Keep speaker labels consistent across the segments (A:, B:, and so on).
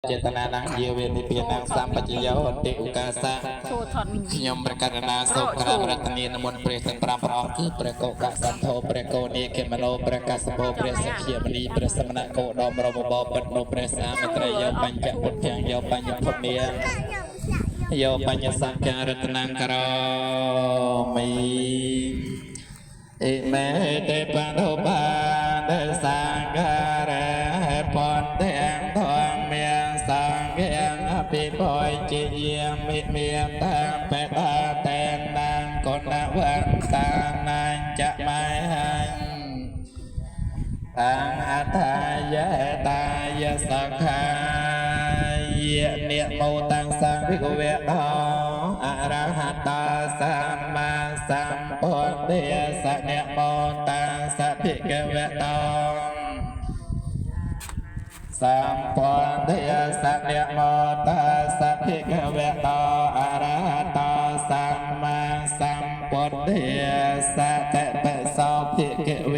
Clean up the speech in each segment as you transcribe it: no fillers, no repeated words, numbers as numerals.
A: เจตนานังเยเวนิเปียนังสัมปจิโยติอุกาสะยมประการนาสุขรามรัตนีนมนเปรตปรามพร้อมคือประโกกสันโธประโกเนเกมโนประกาศโบประสเขียมณีประสมณโกดอมรมบปัตโนประสามตรโยปัญจพุทธังโยปัญญพุทเนียโยปัญญสังฆรัตนังกรมิอิเมเตปันโทปาเดสังฆาระปอนเตงทองเมียงสังเกียงอภิปอยจิเยียมมิเมียมตังเปตาเตนนางกนวันตานังจะไม่หังตังอัตายะตายะสังขายเนียโมตังสังภิกเวทออะระหะตาสัมมาสัมพุทธัสสะเนโมตังสัพพิกเวทอสัมพุทธัสสะเนโมตัสสะภิกเวทออะระหะตาสัมมาสัมพุทธัสสะเตปะโสภิกเว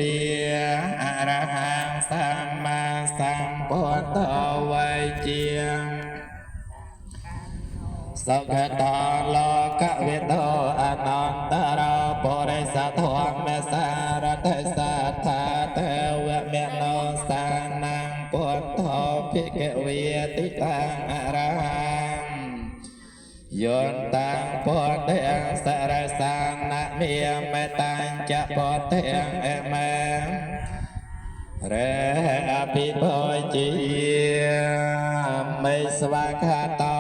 A: อะระหังสัมมาสัมพุทโธไวเจียงสัพพะตาโลกวิโตอนันตระปุริสธรรมสารทัสสะธาเทวะเมโนสานังพุทโธภิกเวติตังอรหังโยนตังพุทธังสารสานะเมียมตังจะพุทธังเอเมเรอภิโภจิไม่สวากขาตอ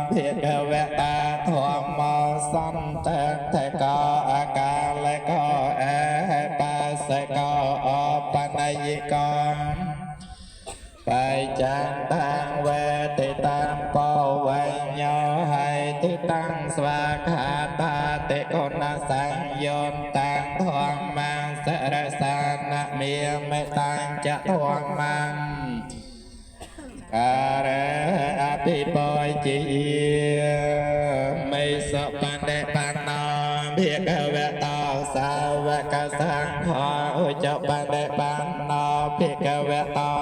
A: เพียกเวตาทวมมอสันเตเทกออาการและก็เอปัสกออปนัยกรไปจันตังเวติตังปเวญโยให้ติตังสวากขาตาเตโกนัสังโยนตังทวงมังสรสานะเมียไม่ตังจะทวงมังการอภิปอยจีไม่สปันเดปันนอเพียกเวตาสาวกสังขอเจ้าปันเดปันนอเพียกเวตา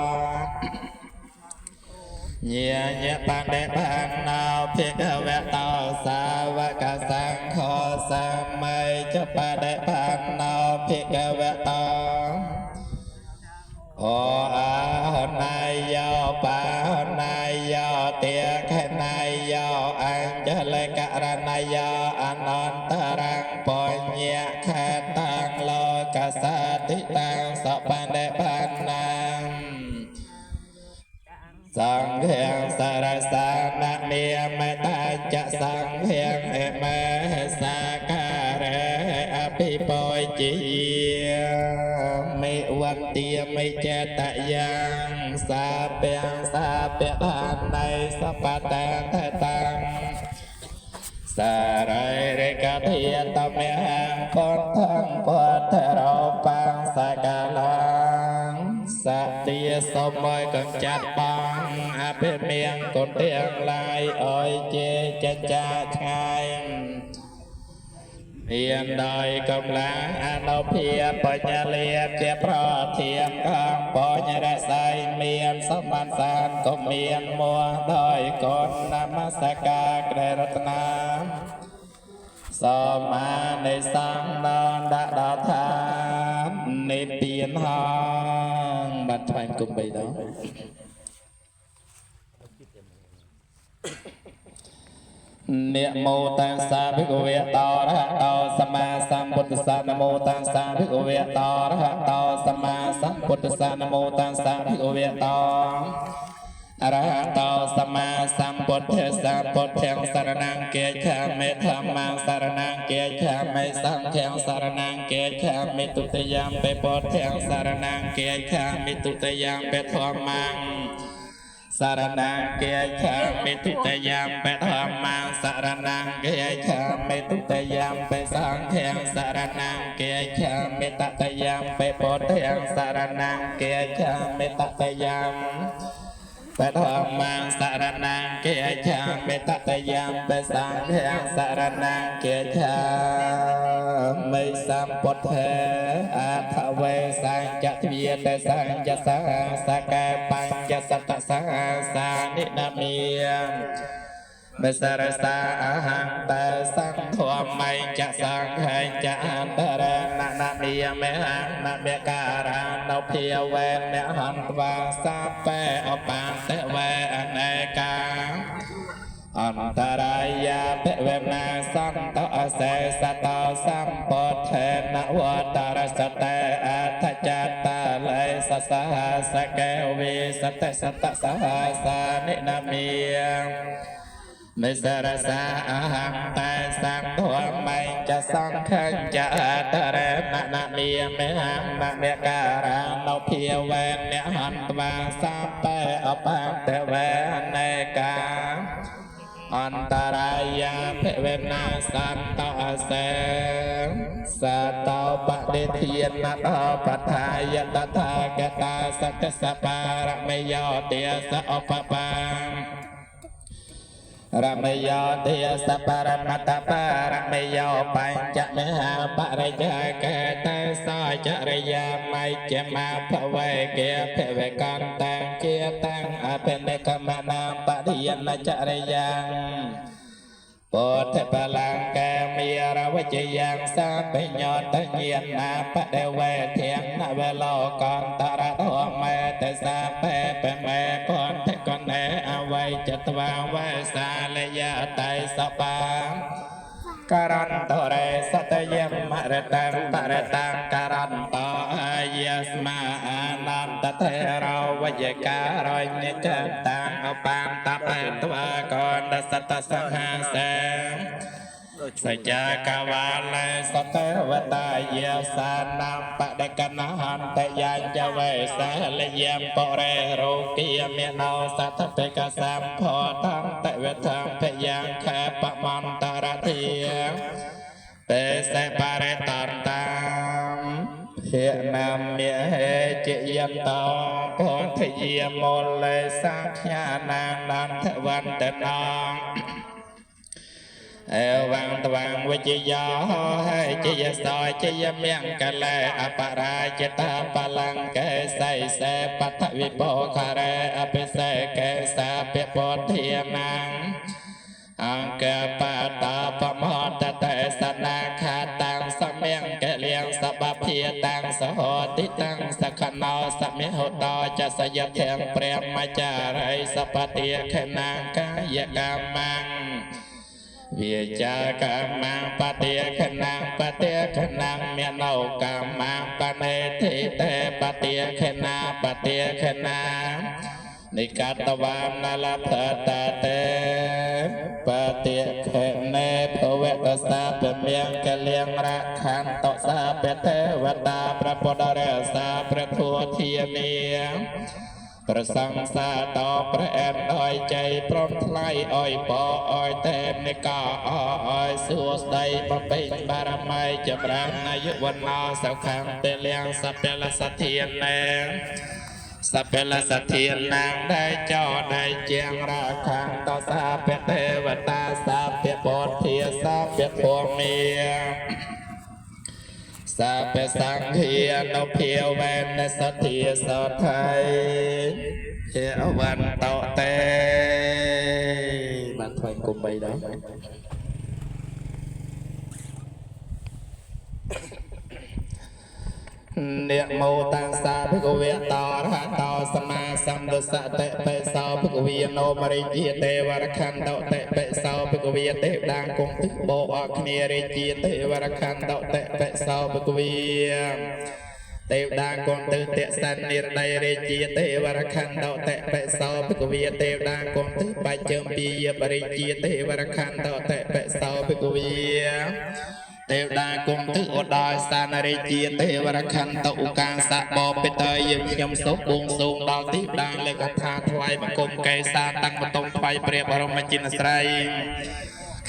A: เยี่ยเยปันเดปันนอเพียกเวตาสาวกสังขอสัมไม่เจ้าปันเดปันนอเพียกเวตาโออาหนายโยปาหนายโยเตียแค่นายโยอัญเจลิกรณายโยอนันตรังปุญญะแค่ตังโลกัสสติตังสัพพันเดปันนังสังเพียงสารสานะเมียไม่ตาจะสังเพียงเอเมสาการะอภิปอยจีไม่วันเตียไม่เจตยังสาเปียงสาเปียทานในสัพพะแตนเทตังสารเรกเทียตเมียงคนทั้งปวดเทเราปังสกาลังสัตยสมอยกังจัดปังอภิเมียงคนเตียงลายอ้อยเจจะจ่าชายเพียงใดกำลังอนุเพียปัญญาเลียเทียเพราะเทียมกลางปัญญาได้ใส่เมียนสมันสานก็เมียนมัวดอยกนนมัสกาเกรรัตนาสมาในสังนอนดาดาทานในเตียนห้องบัดไฟกุมไปđóเนโมตังสาภิกเวตอระหะโตสัมมาสัมพุทธัสสะนะโมตังสาภิกเวตอระหะโตสัมมาสัมพุทธัสสะนะโมตังสาภิกเวตออะระหะโตสัมมาสัมพุทธัสสะพุทธังสรณังเกจฉามิธัมมังสรณังเกจฉามิสังฆังสรณังเกจฉามิตุติยัมปิพุทธังสรณังเกจฉามิตุติยัมปิธัมมังสารนังเกียชามิตุตยามเปธรรมังสารนังเกียชามิตุตยามเปสังฆังสารนังเกียชามิตตยามเปโพธังสารนังเกียชามิตตยามเปธรรมังสารนังเกียชามิตตยามเปสังฆังสารนังเกียชามิสัมพุทธะอาทเวสังจัตเวียตสังจัสสะสกปัญจ สัตตสหัสานินามีเมสรสาหังตาสังขวไมจะสังให้จะอันตระนามีเมหังนาเบการานาเพียเวเนหันวาสาเปอปานเตเวอเนกาอันตรายาเปเวนาสันตอเสสตอสัมปเทนวัตรสเตอัตจัตตาเลสสหัสเกวิสเตสตสหัสานินามีเมสรสาหังตาสังทวไมจะสังขังจะตระนามีเมหังนาเมการานาเพียเวนเนหันตวาสัมเปอปังเตเวเนกาอันตรายาเภเวนาสันตอเสสัตตปฏิเทียนนัตปัฏฐายตถาคตาสักสปารเมยเตียสอปปังรามยอเทียสปารมัตตปารเมยปัญจมหาปริยเกตสอยจริยาไม่เจมาภเวเกภเวกันตังเกียตังอภิเนกมนาปฏิยนจริยังปุถะพลังแกมีราวจยังสาปิญญตเงียนนาปะเดเวเทียงนาเวโลกอนตระทวเมตสาเปเปเมกอนเทกอนเนอวัยจัตวาเวสาเลยะไตสปาการันตเรสตยมมรตังปรตังการันตยัสมานันตเทราวิการอยนิจตังอปันตเปตวากรดสัตตสหัสสัจกวาลสเตวตายสานัมปะเดกนาหันตยัญจเวสาลยมปเรโรกิยเมนอสัตเปกสัมโพธังตเวทังพยังแคปมันตระเทียเปเสปาเรตันตังเฮนามเมเหจิยันตองโพธิยมลเลสังขยานังนันทวันตนองเอวังตวังวิจยาให้จิยสอยจิยเมียงกะเลอปราจิตาปลังเกใสเสปัทวิโปคาเรอภิเสเกสาเปปเทียนังอังเกปตาปมหตเตสนาคาตังสเมียงเกเลียงสบเพียตังสหติตังสขนอสมิหุตอจะสยเทียงเปรมมาจาไรสปฏิขนางกายกามังวิจากามังปฏิขณังปฏิขณังเมียนเอากามังปเนติเตปฏิขณาปฏิขณานิกัตวานนาลภตาเตปฏิขณาภเวตสาเปเมียงกะเลียงรักขันตสาเปเทวตาพระปดเรสาพระทัวเทียเนียประสังสาต่อพระแอนอ้อยใจพร้อมทลายอ้อยปออ้อยเต้นในกาอ้อยสู้ใส่บำเพ็ญบารมีจะปรางนายุวันนาสาวขังเตเลียงสัพเพลสเทียนแนงสัพเพลสเทียนนางได้เจ้าได้เจียงราคังต่อสาเพเทวตาสาเพปดเทียสาเพพวงเมียสาเปสังเฮียนเพียวแวนในสถีสดไทยเอวันเต่าเตบันทอยกุมใบดอกเนโมตังสาภิกเวตาระหะตาสมาสัมดุสะเตเปสาวภิกเวโนมริจีเตวรคันเตเตเปสาวภิกเวเตดังคงตึกโบอคเนริจีเตวรคันเตเตเปสาวภิกเวเตดังคงตึกเตสันนิรไดริจีเตวรคันเตเตเปสาวภิกเวเตดังคงตึกปัจเจมปียบริจีเตวรคันเตเตเปสาวภิกเวเทวดากุมทึกอดอยสานริจีเทวรคันตอุกาสะบอเปเตยยังยมศพบุงสูงดาวทิพดาเลกธาถวายบังคมไกสาตั้งมาตรงไฟเปรียบรมจินสไร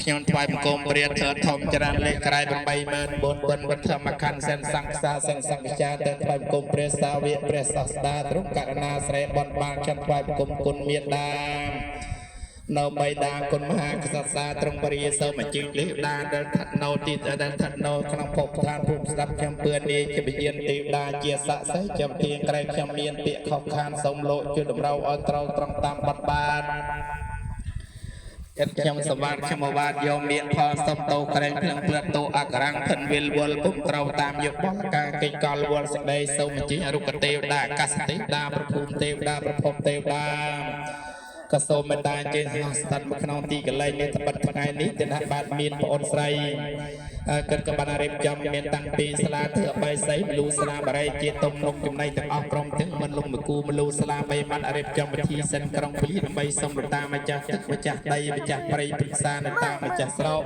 A: ขยนถวายบังคมเปรียบเถิดทอมจรันเลกรายบังใบเมินบนบนวัฒนคันเส้นสังสาเส้นสังวิชาเดินถวายบังคมเปรียสาวิเปรียสัสดาตรุกกรณาเสรบอนบางชันถวายบังคมกุลเมียดา នៅបៃតាគុណមហាក្សត្រសាត្រង់បរិយសូមអញ្ជើញលេដាដែលថាត់នៅទីដែលថាត់នៅក្នុងភពឋានភូមិស្ដាប់ខ្ញុំពឿននេះជាវិញ្ញាណទេវតាជាស័ក្តិសិទ្ធិចំទៀងក្រែងខ្ញុំមានពាក្យខុសខានសូមលោកជួយតម្រូវឲ្យត្រូវត្រង់តាមបទបានចិត្តខ្ញុំសវត្តខ្ញុំអាវាតយកមានផលសុំតោក្រែងភ្លឹងភ្លាត់តោអក្សរាំងភិនវិលវល់ពុំត្រូវតាមយកបលការកិច្ចកលវល់សេចក្តីសូមអញ្ជើញរុក្ខទេវតាអាកាសទេវតាប្រភូមិទេវតាប្រភពទេវតាក៏សូមមេត្តាអញ្ជើញស្ដេចមកក្នុងទីកន្លែងនេះត្បិតថ្ងៃនេះទនៈបាទមានប្អូនស្រីកិត្តក៏បានរៀបចំមានតាំងពីសាលាធ្វើអបាយស័យមលូសាលាបរិយជាតុំនុកចំណៃទាំងអស់ក្រុមទាំងមិនលំមកគូមលូសាលាបីបានរៀបចំពិធីសិនក្រុងពលីដើម្បីសូមតាម្ចាស់ទឹកម្ចាស់ដីម្ចាស់ព្រៃពិសានៅតាមម្ចាស់ស្រោប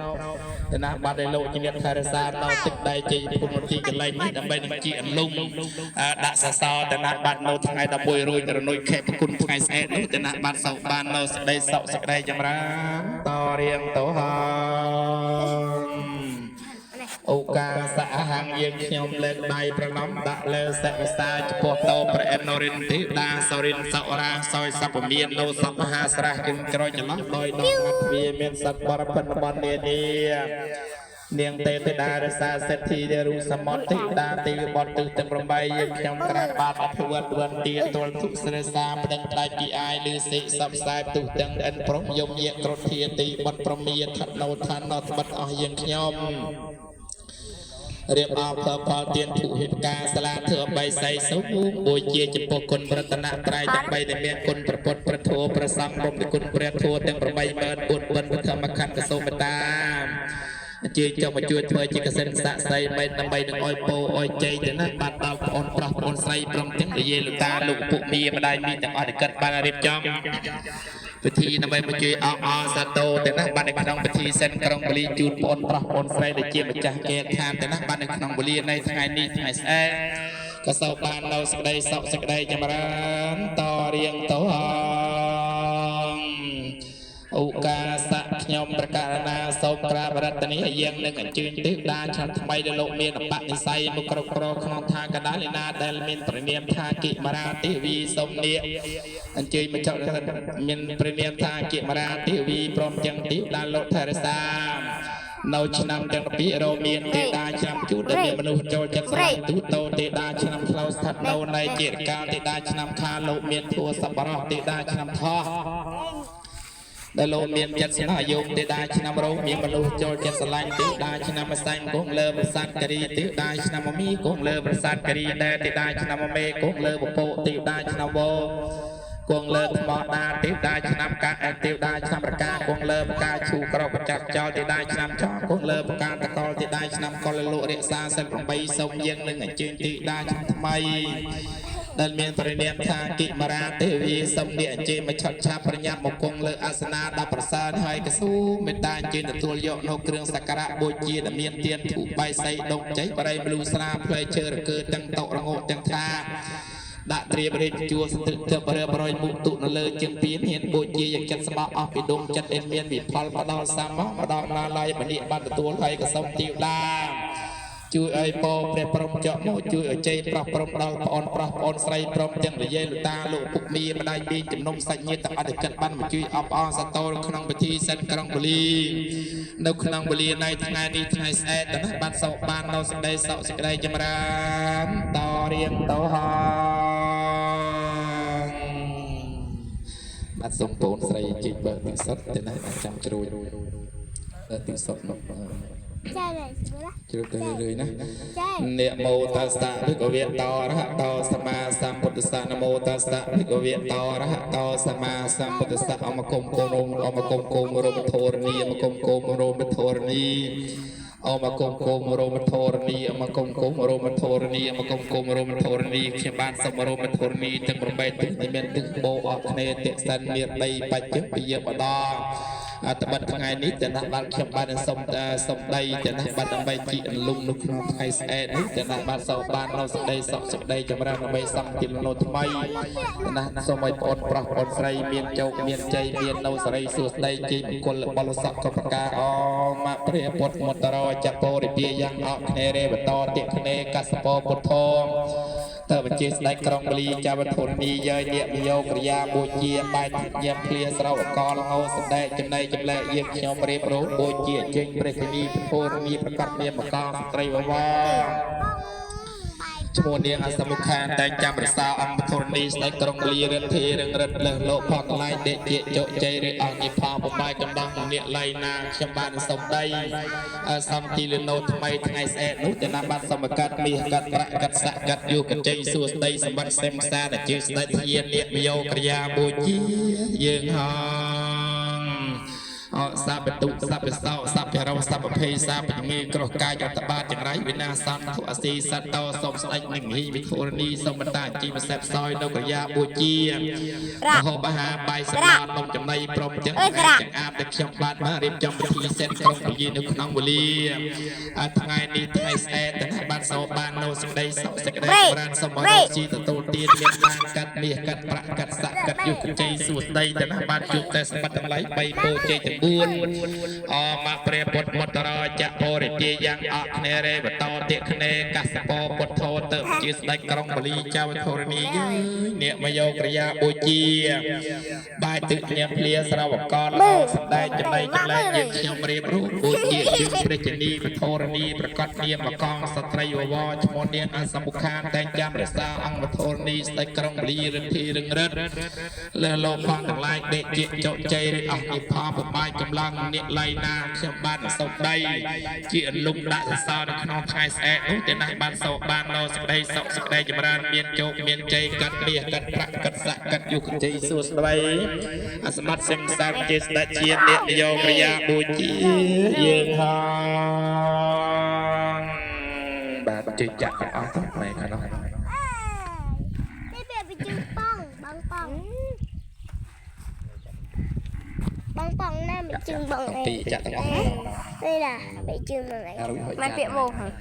A: ទនៈបាទឲ្យលោកជាអ្នកថែរក្សាដល់ទឹកដីជ័យភូមិទីកន្លែងនេះដើម្បីនឹងជាអន្លុងដាក់សសរទនៈបាទនៅថ្ងៃ11រួចរនុយខែគុណថ្ងៃស្អែកនោះទនៈបាទសោបាននៅសេចក្តីសុខសេចក្តីចម្រើនតរៀងទៅហើយឱកាសអហង្យើងខ្ញុំលើកដៃប្រណម្យដាក់លើសិក្សាចំពោះតោព្រះអនុរិនទេដាសរិនសរាសយសពមាននៅសពមហាស្រះគឹងក្រោយចន្លោះដោយដល់អត់វាមានសត្វបរិបត្តិបននានានាងទេវតារសាសិទ្ធិដែលរូសមតទេវតាទេវបតទិសទាំង8យើងខ្ញុំក្រាបបាតអភិវឌ្ឍវន្ទាទល់ទុស្រិសាប្តឹងផ្ដាច់ពីអាយឬសិសពខ្សែទុទាំងអិនព្រមយមយៈក្រោធធាទីបតប្រមាថណោឋានណោត្បិតអស់យើងខ្ញុំរៀបអបផលទានភុហិបកាសាលាធ្វើអបីស័យសុខបូជាចំពោះគុណប្រតនត្រ័យទាំង3ដែលមានគុណប្រពុតប្រធោប្រសង្ឃរំពីគុណព្រះធម៌ទាំង80000ពុទ្ធបិណ្ឌធម្មខណ្ឌកសុមេតាជាចង់មកជួយធ្វើជាកសិនស័ក្តិសិទ្ធិដើម្បីនឹងអោយពោអោយជ័យទៅណាបាត់ដល់ប្អូនប្រុសប្អូនស្រីព្រមទាំងនិយាយលោកតាលោកពុកមីម្ដាយមីទាំងអស់ដែលកិតបានរៀបចំពិធីដើម្បីមកជួយអបអរសាទរទៅណាបាននៅក្នុងពិធីសិនក្រុងបលីជូនប្អូនប្រុសប្អូនស្រីដែលជាម្ចាស់គេឋានទៅណាបាននៅក្នុងវេលានៃថ្ងៃនេះថ្ងៃស្អែកក៏សូមបាននៅសេចក្តីសុខសេចក្តីចម្រើនតរៀងទៅឱកាសខ្ញុំប្រកាសណាសូមក្រាបរតនីយើងនឹងអញ្ជើញទេវតាឆ្នាំថ្មីដែលលោកមានបនិស័យមកគ្រប់គ្រងក្នុងថាកដាលីណាដែលមានព្រះនាមថាគិមរាទេវីសូមនាគអញ្ជើញមកចុះមានព្រះនាមថាគិមរាទេវីព្រមទាំងទេវតាលោកថេរសានៅឆ្នាំទាំងពីរមានទេវតាឆ្នាំជូតដែលមានមនុស្សចូលចិត្តស្រាទូតោទេវតាឆ្នាំខ្លៅស្ថិតនៅនៃជាកាលទេវតាឆ្នាំខាលោកមានធัวសប្បុរសទេវតាឆ្នាំថោះដែលលោកមានចិត្តស្នាយោទេវតាឆ្នាំរោមានមនុស្សចូលចិត្តស្រឡាញ់ទេវតាឆ្នាំម្សាញ់គង់លើប្រាសាទការីទេវតាឆ្នាំមមីគង់លើប្រាសាទការីដែលទេវតាឆ្នាំមេគង់លើពពកទេវតាឆ្នាំវោគង់លើថ្មដាទេវតាឆ្នាំកាទេវតាឆ្នាំប្រកាគង់លើផ្កាឈូក្រកចាត់ចោលទេវតាឆ្នាំចោគង់លើផ្កាតកលទេវតាឆ្នាំកលលក់រក្សាសិល8សូមយើងនឹងអញ្ជើញទេវតាឆ្នាំថ្មីដែលមានព្រះនាមថាគិមរាទេវីសូមនេះអញ្ជើញមកឆាប់ឆាប់ប្រញាប់មកគង់លើអាសនៈដល់ប្រសើរហើយកស៊ូមេត្តាអញ្ជើញទទួលយកនៅគ្រឿងសក្ការៈបូជាដែលមានទានធូបបាយសីដុកចៃបរិយមលូស្រាផ្លែឈើរកើទាំងតករងោទាំងថាដាក់ត្រៀមរៀបជួសទឹកទៅប្រយមុខទុនៅលើជើងពៀនហ៊ានបូជាយ៉ាងចិត្តស្មោះអស់ពីដុំចិត្តអេមានវិផលមកដល់សាមមកដល់ណាឡៃមនិបានទទួលហើយកសុំទីវតាជួយឲ្យពោព្រះព្រំចកមកជួយឲ្យជ័យប្រោះព្រំដល់ប្អូនប្រុសប្អូនស្រីព្រមទាំងនិយាយលោកតាលោកពុកមីម្ដាយមីជំនុំសាច់ញាតិទាំងអធិកិច្ចបានមកជួយអបអរសាទរក្នុងពិធីសិនក្រុងបលីនៅក្នុងវេលានៃថ្ងៃនេះថ្ងៃស្អែកទៅណាបានសោកបាននៅសេចក្តីសុខសេចក្តីចម្រើនតរៀងទៅហើយបាទសូមបងស្រីជិះបើកពិសិដ្ឋទៅណាចាំជ្រួយពិសិដ្ឋមកជ្រុលទៅរឿយណានមោតាសៈភិក្ខវេតោរហតោសម្មាសម្ពុទ្ធស្សនមោតាសៈភិក្ខវេតោរហតោសម្មាសម្ពុទ្ធស្សអមគុំគុំអមគុំគុំរមធរនីអមគុំគុំរមធរនីអមគុំគុំរមធរនីអមគុំគុំរមធរនីអមគុំគុំរមធរនីខ្ញុំបានសូមរមធរនីទាំង8ទិសដែលមានទិសបោអស់គ្នាទិសិនមានដីបច្ចុប្បន្នយបដោត្បិតថ្ងៃនេះតនៈបាទខ្ញុំបានសុំដីតនៈបាទដើម្បីជីអន្លុំនៅក្នុងថ្ងៃស្អែកនេះតនៈបាទសូមបាននៅសេចក្តីសុខសេចក្តីចម្រើនដើម្បីសង់ទីលំនៅថ្មីតនៈសូមឲ្យប្អូនប្រុសប្អូនស្រីមានជោគមានជ័យមាននៅសេរីសួស្តីជ័យមង្គលបលស័ក្តិកបការអមព្រះពុទ្ធមន្តរចពោរិពាយ៉ាងអគ្នារេបតតិគ្នាកសពោពុទ្ធោ តើបជាស្ដេចក្រុងបលីចាវធននីយើញាក់យោក្រិយាបូជាបាយញាំភ្លាស្រោកលហោសម្ដែកចំណៃចម្លែកយើងខ្ញុំរៀបរងបូជាចេញព្រះគនីពរនីប្រកាសមានមកកស្ត្រីវវឈ្មោះនាងអសមុខានតែចាំរសាអង្គធរនីស្ដេចក្រុងបលីរិទ្ធិរឹងរិទ្ធលើលោកផកឡៃដេជាជោគជ័យឬអង្គនិផាបំបាយកំដងនាគឡៃណាខ្ញុំបានសុំដីសំទីលណូថ្មីថ្ងៃស្អែកនោះទៅណាបានសមកាត់មាសកាត់ប្រាក់កាត់ស័កកាត់យុគជ័យសួស្ដីសម្បត្តិសេមសាដែលជាស្ដេចធានាគយោក្រិយាបូជាយើងហងសាបតុសាបសោសាបរោសាបភេសាបងាក្រោះកាយអត្តបាតចង្រៃវិណាសន្ធុអសីសត្តោសុំស្ដេចនឹងហីវិធរនីសុំបតាជីវសេពសោយនៅកយាបូជាមហោបហាបាយសម្រាប់នំចំណៃព្រមទាំងទាំងអាបដែលខ្ញុំបានមករៀបចំពិធីសេតក្រុងពយានៅក្នុងវេលាថ្ងៃនេះថ្ងៃស្អែកតែបានសោបាននៅសេចក្តីសុខសេចក្តីចម្រើនសុំរកជីទទួលទានមានបានកាត់មាសកាត់ប្រាក់កាត់ស័កកាត់យុគជ័យសួស្ដីតែបានជួបតែសម្បត្តិទាំងឡាយ3ពោជ័យទាំង4មកព្រះពុទ្ធមន្តរចៈបរិជាយ៉ាងអគ្នេរេបតោតិគ្នេកសពពុទ្ធោទៅជាស្ដេចក្រុងបលីចៅធរនីអ្នកមកយកក្រិយាបូជាបាយទឹកញាភ្លាស្រវកលសម្ដែងចំណៃចម្លែកយើងខ្ញុំរៀបរូបបូជាជើងព្រះជនីពធរនីប្រកាសនាមកងស្ត្រីវវឈ្មោះនាងអសមុខានតែងចាំរក្សាអង្គធរនីស្ដេចក្រុងបលីរិទ្ធិរឹងរិទ្ធលើលោកផងទាំងឡាយដេកជាជោគជ័យឬអស់និផាបំបាយកម្លាំងអ្នកឡៃណាខ្ញុំបានសុំដីជាអលុំដាក់សរសើរនៅក្នុងថ្ងៃស្អែកនោះតែណាស់បានសោកបាននៅសេចក្តីសុខសេចក្តីចម្រើនមានជោគមានជ័យកាត់មាសកាត់ប្រាក់កាត់ស័កកាត់យុគជ័យសួស្ដីអសមត្ថសិមសានជាស្ដេចជាអ្នកនយោក្រិយាបូជាយើងហងបាទជិះចាក់អស់ទៅមែនខាងនោះ
B: នេះវាไปជើងប៉ងបងប៉ងបងប៉ងណាไปជើងបងឯង
A: ពីចាក់ទាំងអស់
B: នេះណាไปជើងបងឯង
C: មិនពាក្យវោហើយ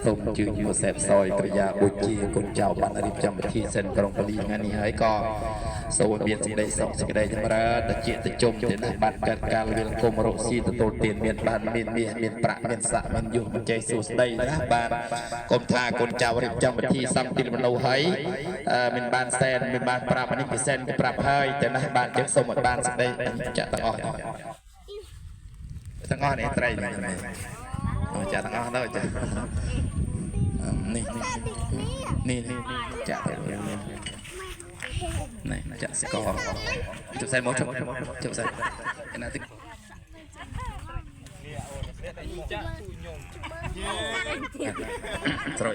A: សូមជឿយកសេពសយក្រិយាបូជាគុណចៅបានរៀបចំពិធីសិនក្រុងបលីថ្ងៃនេះហើយក៏សូមមានសេចក្តីសុខសេចក្តីចម្រើនដែលជាទៅជុំទៅណាបានកើតការលៀនគុំរកស៊ីទទួលទានមានបានមានមាសមានប្រាក់មានស័កមានយុគមានជ័យសួស្តីណាបាទគុំថាគុណចៅរៀបចំពិធីសំទីមនុស្សហើយមានបានសែនមានបានប្រាប់នេះពិសេសគេប្រាប់ហើយតែណាបានចឹងសូមឲ្យបានសេចក្តីចាក់ទាំងអស់ទាំងអស់នេះត្រីនេះចាក់ទាំងអស់ទៅចានេះចាក់ទៅនេះចាក់ស្ករជប់សែនមកជប់សែនឯណាទឹកស្រោច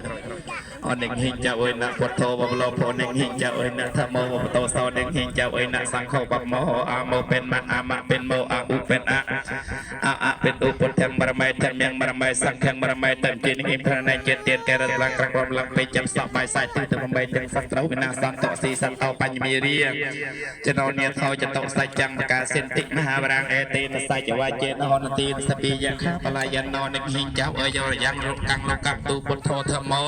A: អននឹងហ៊ីងចៅអើយណាពុទ្ធោបបលោភនឹងហ៊ីងចៅអើយណាធម្មោបបតោសោនឹងហ៊ីងចៅអើយណាសង្ឃោបបមោអាមោเป็นមអាមៈเป็นโมអាឧเป็นអเป็นឧពុទ្ធំបរមៃធម្មំបរមៃសង្ឃំបរមៃតមជានឹងប្រណៃចិត្តទៀតកែរត់ឡើងក្រំរំលងពេកចាំសក់បាយសាច់ទីទៅបំបីទាំងសត្វត្រូវវិណាសន្តស៊ីសន្តោបញ្ញមីរាចំណោញាថោចតោសាច់ចាំបកាសិនតិមហាវរាងអេទេនសាច់វាចេនហនទីសពីយខាបលាយណោនឹងហ៊ីងចៅអើយយកយ៉ាងរកកាំងលោកកទូពុទ្ធោធម្មោ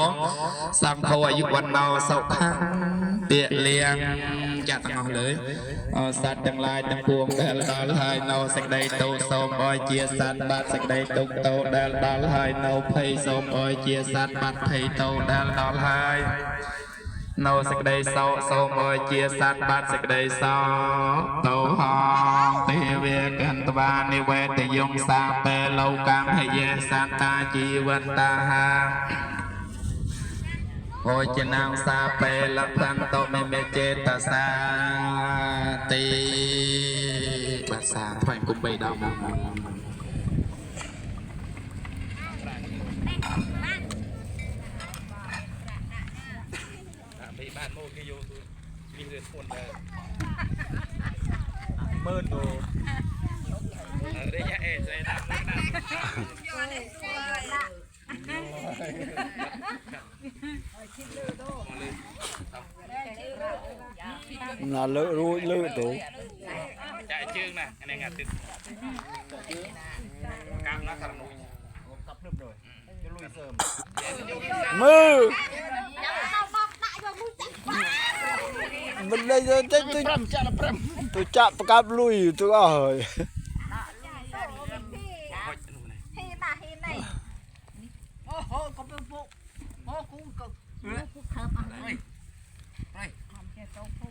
A: សង្ឃោអាយុវណ្ណោសុខាពាក្យលៀងចាក់ទាំងអស់លើសត្វទាំងឡាយទាំងពួងដែលដល់ហើយនៅសេចក្តីតោសូមអើយជាសត្វបាត់សេចក្តីទុក្ខតោដែលដល់ហើយនៅភ័យសូមអើយជាសត្វបាត់ភ័យតោដែលដល់ហើយនៅសេចក្តីសោកសូមអើយជាសត្វបាត់សេចក្តីសោកតោហងទេវេកន្តវានិវេតយងសាពេលោកាមហយេសន្តាជីវន្តាហាโอจนังสาเปลพันโตเมเมเจตสาติภาษาไทยกุมใบดำไปบ้านโมกิโยตุมีเรือคนเดินเมินดูได้ยาเอใส่ดำ
D: là lỡ tủ
A: chạy chương nè anh em ngặt từ cam nó thằng nuôi sắp được rồi
D: มือmình đây rồi tôi chạm cáp lui tôi ơi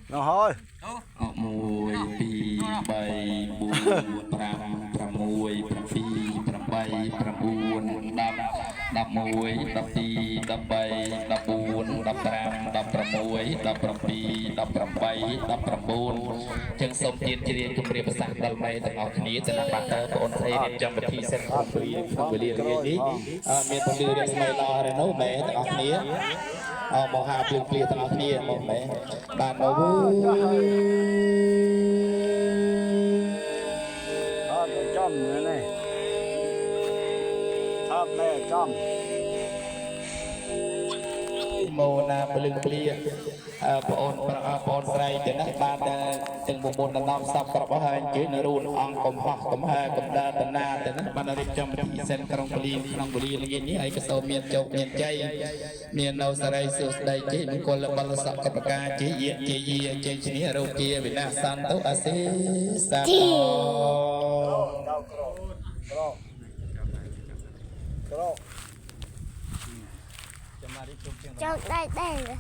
D: nó thôi
A: 1 2 3 4 5 6 7 8 9 10 11 12 13 14 15 ចឹងសូមទានជ្រាបគម្រាបប្រសាសន៍ដល់មេទាំងអស់គ្នាចំណាប់បាត់តើបងអូនស្រីរៀបចំពិធីសិនក្នុងវេលាថ្ងៃនេះមានពលិរៀបស្មីល្អរនោះមេទាំងអស់គ្នាមកហាភ្លៀងភ្លៀទាំងអស់គ្នាមកមេបានមក
D: thơm để chom nữa này thơm để chom
A: មោណាពលិភ្លៀបងអូនស្រីទាំងនេះបានទាំងបុណ្យដំណំសពក្របហើយជឿនៅរូនអង្គកំហោះកំហើកំដើតាណាទាំងនេះបានរៀបចំពិធីសិនក្រុងពលីក្នុងវេលាល្ងាចនេះហើយក៏សូមមានជោគមានជ័យមាននៅសារីសុស្ដីជ័យមង្គលបលសកបកាជ័យជ័យជ័យឈ្នះរោគាវិនាសន្តុអសេសាទរ
B: Chọn đây đây.